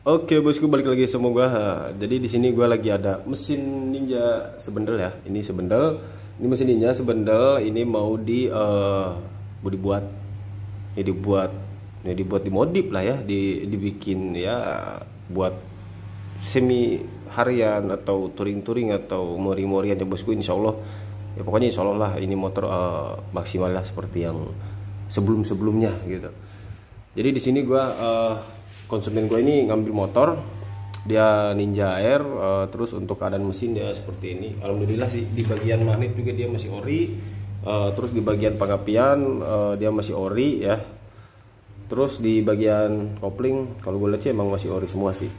Oke bosku, balik lagi sama gua. Jadi di sini gua lagi ada mesin Ninja sebendel ya. Ini sebendel, ini mesin Ninja sebendel. Ini mau dibuat, ya dibuat dimodif lah ya, dibikin ya buat semi harian atau touring atau mori-morian ya bosku. Insya Allah ya, pokoknya insya Allah lah ini motor maksimal lah seperti yang sebelumnya gitu. Jadi di sini gua konsumen gue ini ngambil motor, dia Ninja Air, terus untuk keadaan mesin dia seperti ini. Alhamdulillah sih, di bagian magnet juga dia masih ori, terus di bagian pengapian dia masih ori ya, terus di bagian kopling kalau gue lihat sih emang masih ori semua sih.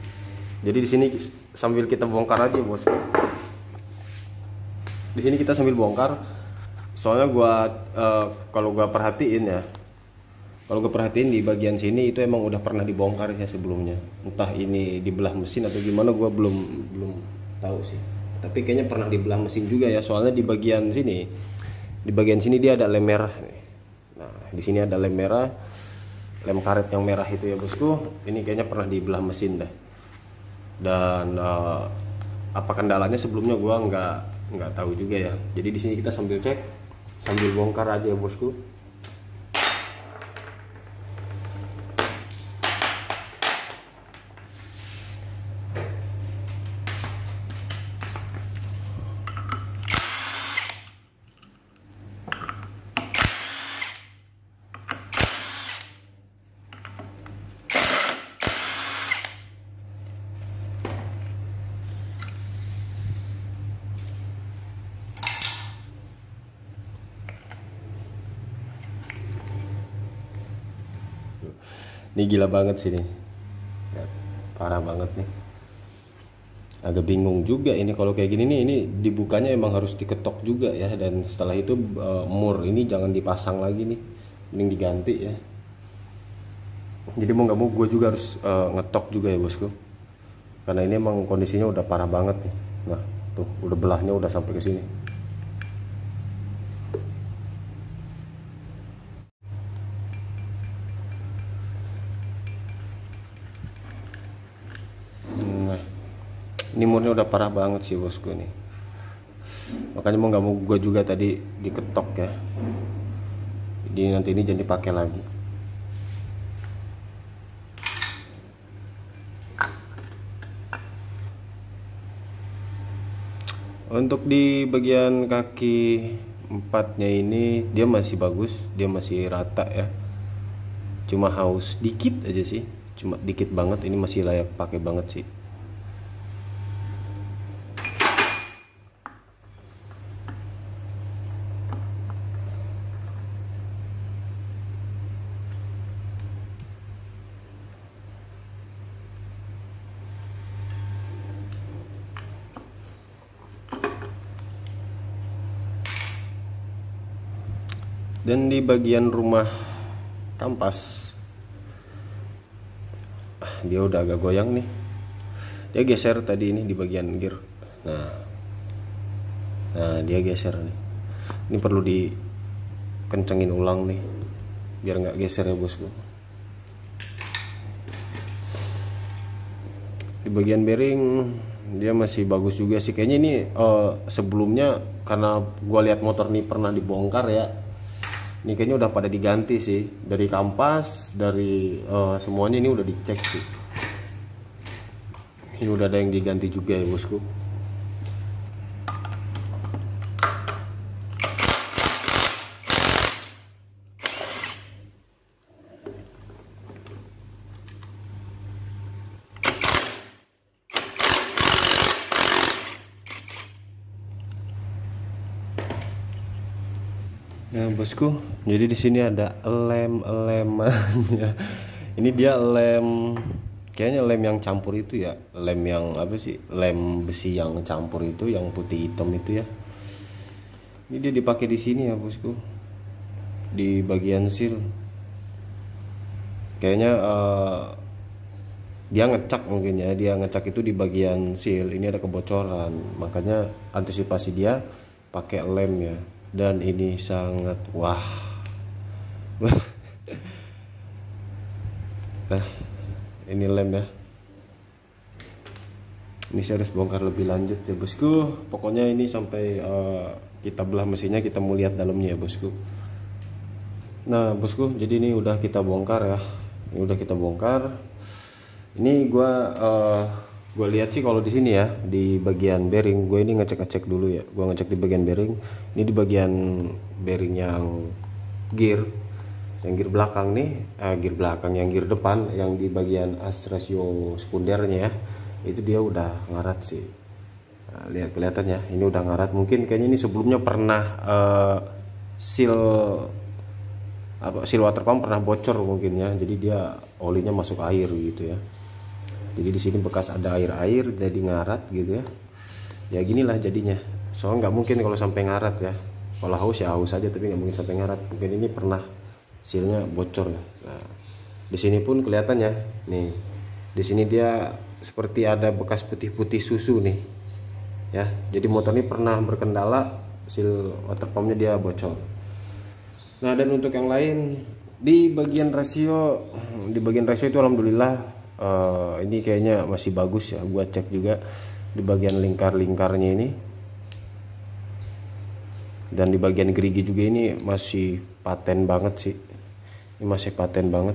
Jadi di sini sambil kita bongkar aja bos. Di sini kita sambil bongkar, soalnya kalau gue perhatiin ya. Kalau gue perhatiin di bagian sini itu emang udah pernah dibongkar ya sebelumnya. Entah ini dibelah mesin atau gimana, gue belum tahu sih. Tapi kayaknya pernah dibelah mesin juga ya. Soalnya di bagian sini dia ada lem merah nih. Nah di sini ada lem merah, lem karet yang merah itu ya bosku. Ini kayaknya pernah dibelah mesin dah. Dan apa kendalanya sebelumnya gue nggak tahu juga ya. Jadi di sini kita sambil cek, sambil bongkar aja ya bosku. Ini gila banget sih nih, ya, parah banget nih. Agak bingung juga ini kalau kayak gini nih, ini dibukanya emang harus diketok juga ya. Dan setelah itu mur ini jangan dipasang lagi nih, mending diganti ya. Jadi mau nggak mau gue juga harus ngetok juga ya bosku, karena ini emang kondisinya udah parah banget nih. Nah tuh udah belahnya udah sampai ke sini. Ini murnya udah parah banget sih bosku nih. Makanya mau nggak mau gue juga tadi diketok ya. Jadi nanti ini jadi dipakai lagi. Untuk di bagian kaki empatnya ini dia masih bagus, dia masih rata ya. Cuma haus dikit aja sih, cuma dikit banget. Ini masih layak pakai banget sih. Dan di bagian rumah kampas dia udah agak goyang nih. Dia geser tadi ini di bagian gear. Nah dia geser nih. Ini perlu dikencengin ulang nih biar nggak geser ya bosku. Di bagian bearing dia masih bagus juga sih. Kayaknya ini sebelumnya karena gua lihat motor ini pernah dibongkar ya. Ini kayaknya udah pada diganti sih, dari kampas, dari semuanya ini udah dicek sih. Ini udah ada yang diganti juga ya bosku. Nah bosku, jadi di sini ada lem-lemannya. Ini dia lem, kayaknya lem yang campur itu ya, lem yang apa sih, lem besi yang campur itu, yang putih hitam itu ya. Ini dia dipakai di sini ya bosku, di bagian seal. Kayaknya dia ngecak mungkin ya, dia ngecak itu di bagian seal. Ini ada kebocoran, makanya antisipasi dia pakai lem ya. Dan ini sangat wah. Nah ini lem ya, Ini saya harus bongkar lebih lanjut ya bosku. Pokoknya ini sampai kita belah mesinnya, kita mau lihat dalamnya ya bosku. Nah bosku, jadi ini udah kita bongkar ya. Ini udah kita bongkar. Ini gua lihat sih kalau di sini ya, di bagian bearing, gue ini ngecek dulu ya. Gua ngecek di bagian bearing. Ini di bagian bearing yang gear belakang nih, gear belakang, yang gear depan, yang di bagian as rasio sekundernya ya, itu dia udah ngarat sih. Nah, lihat kelihatannya ini udah ngarat. Mungkin kayaknya ini sebelumnya pernah seal water pump pernah bocor mungkin ya, jadi dia olinya masuk air gitu ya. Jadi di sini bekas ada air jadi ngarat gitu ya. Ya ginilah jadinya. Soalnya nggak mungkin kalau sampai ngarat ya. Kalau haus ya haus aja, tapi nggak mungkin sampai ngarat. Mungkin ini pernah sealnya bocor ya. Nah, di sini pun kelihatannya nih. Di sini dia seperti ada bekas putih-putih susu nih. Ya, jadi motor ini pernah berkendala, seal water pumpnya dia bocor. Nah, dan untuk yang lain di bagian rasio itu alhamdulillah ini kayaknya masih bagus ya. Gua cek juga di bagian lingkarnya ini, dan di bagian gerigi juga ini masih paten banget sih. Ini masih paten banget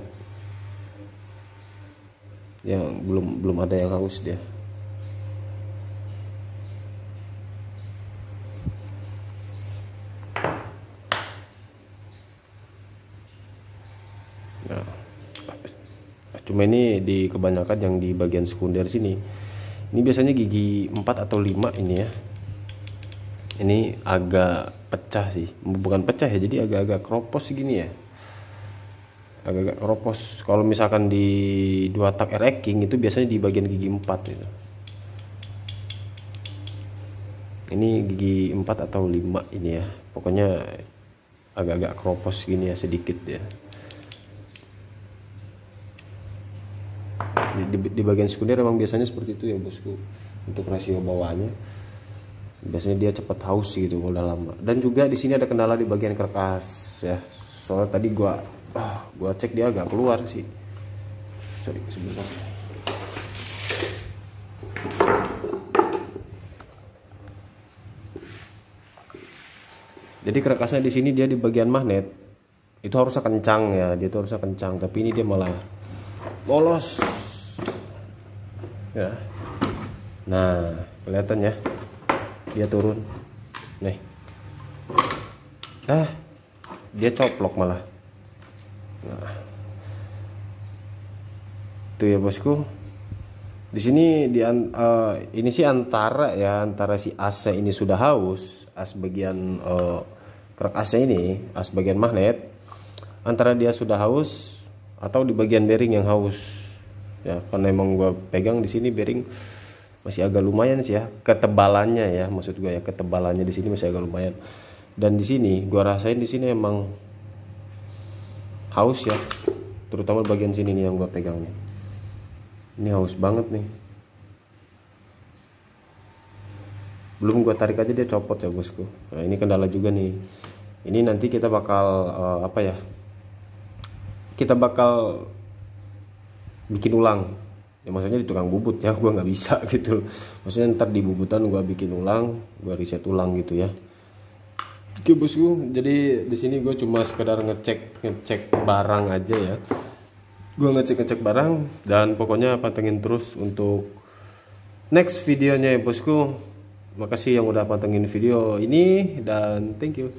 ya, belum ada yang haus dia. Nah, cuma ini di kebanyakan yang di bagian sekunder sini, ini biasanya gigi 4 atau 5 ini ya. Ini agak pecah sih, bukan pecah ya, jadi agak-agak keropos gini ya, agak-agak keropos. Kalau misalkan di 2 tak RX King itu biasanya di bagian gigi 4 gitu. Ini gigi 4 atau 5 ini ya, pokoknya agak-agak keropos gini ya, sedikit ya. Di bagian sekunder emang biasanya seperti itu ya bosku. Untuk rasio bawaannya biasanya dia cepat haus gitu kalau udah lama. Dan juga di sini ada kendala di bagian karkas ya. Soalnya tadi gua cek dia agak keluar sih. Sorry sebentar. Jadi karkasnya di sini dia di bagian magnet itu harusnya kencang ya, dia tuh harusnya kencang, tapi ini dia malah bolos ya. Nah kelihatan ya, dia turun nih, dia coplok malah. Nah itu ya bosku. Di sini ini sih antara si AC ini sudah haus, as bagian kerak AC ini, as bagian magnet, antara dia sudah haus atau di bagian bearing yang haus ya. Karena emang gua pegang di sini bearing masih agak lumayan sih ya, ketebalannya ya, maksud gua ya, ketebalannya di sini masih agak lumayan. Dan di sini gua rasain di sini emang haus ya, terutama bagian sini nih yang gua pegang nih. Ini haus banget nih. Belum gua tarik aja dia copot ya bosku. Nah ini kendala juga nih. Ini nanti kita bakal kita bakal bikin ulang ya, maksudnya di tukang bubut ya, gua nggak bisa gitu. Maksudnya ntar di bubutan gua bikin ulang, gua riset ulang gitu ya. Oke bosku, jadi di sini gue cuma sekedar ngecek barang aja ya. Gue ngecek barang, dan pokoknya pantengin terus untuk next videonya ya bosku. Makasih yang udah pantengin video ini, dan thank you.